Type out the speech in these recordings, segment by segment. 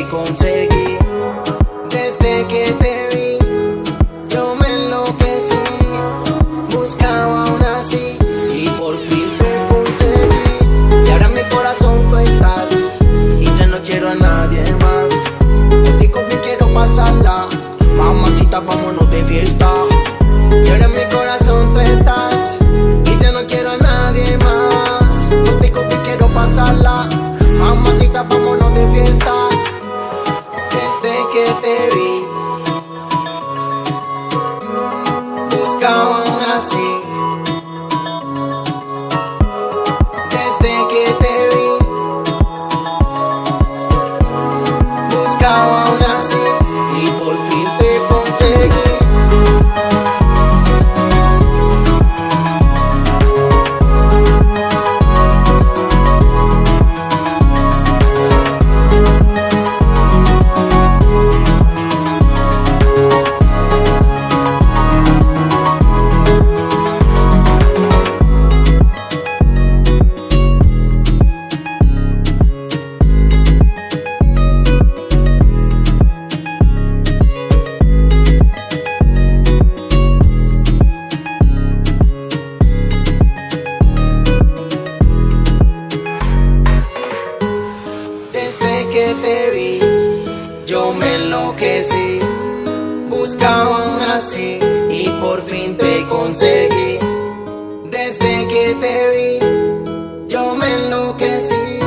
conseguí. Desde que te vi, yo me enloquecí. Buscaba una así y por fin te conseguí. Y ahora en mi corazón tú estás y ya no quiero a nadie más. Contigo me quiero pasarla, mamacita, vámonos de fiesta. Y ahora en mi corazón tú estás y ya no quiero a nadie más. Contigo me quiero pasarla, mamacita, vámonos de fiesta. Desde que te vi, buscaba una así. Desde que te vi, buscaba una así y por fin te conseguí. Desde que te vi, yo me enloquecí. Buscaba una así y por fin te conseguí. Desde que te vi, yo me enloquecí.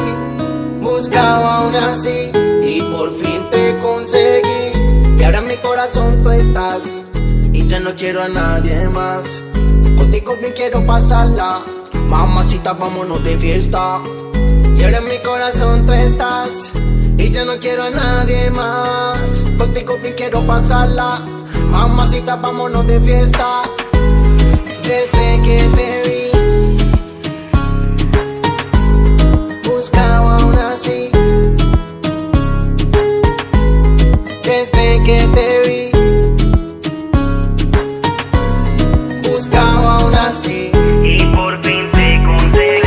Buscaba una así y por fin te conseguí. Y ahora en mi corazón tú estás y ya no quiero a nadie más. Contigo bien quiero pasarla, mamacita, vámonos de fiesta. Y ahora en mi corazón tú estás y ya no quiero a nadie más. Contigo bien quiero pasarla, mamacita, vámonos de fiesta. Desde que te vi, buscaba una así. Desde que te vi, buscaba una así y por fin te conseguí.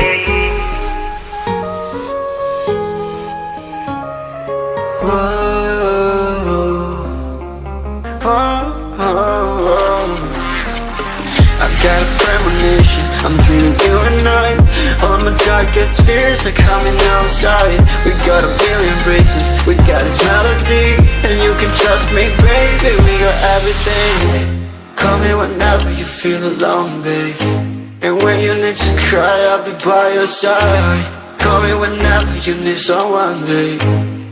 I've got a premonition, I'm dreaming you and I. All my darkest fears are coming outside. We got a billion races, we got this melody. And you can trust me, baby, we got everything. Call me whenever you feel alone, babe. And when you need to cry, I'll be by your side. Call me whenever you need someone, babe.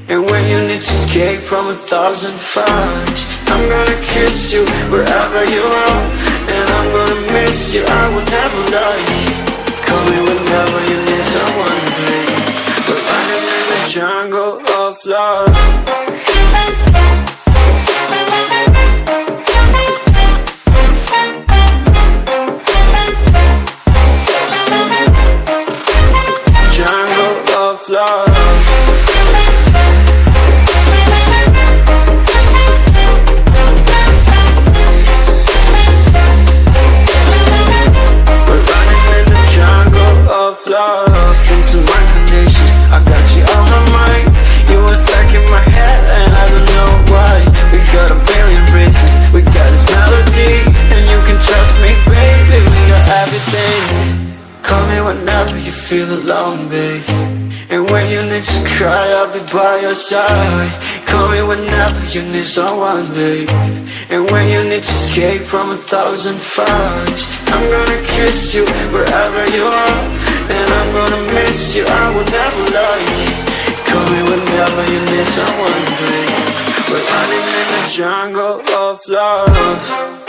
And when you need to escape from 1,000 fires, I'm gonna kiss you wherever you are. And I'm gonna miss you, I will never lie. Call me whenever you need someone, babe. We're running in the jungle of love. Jungle of love. Listen to my conditions, I got you on my mind. You were stuck in my head and I don't know why. We got a billion races, we got this melody. And you can trust me, baby, we got everything. Call me whenever you feel alone, babe. And when you need to cry, I'll be by your side. Call me whenever you need someone, babe. And when you need to escape from 1,000 fires, I'm gonna kiss you wherever you are. And I'm gonna miss you, I will never lie. Call me whenever you need someone, babe. We're running in the jungle of love.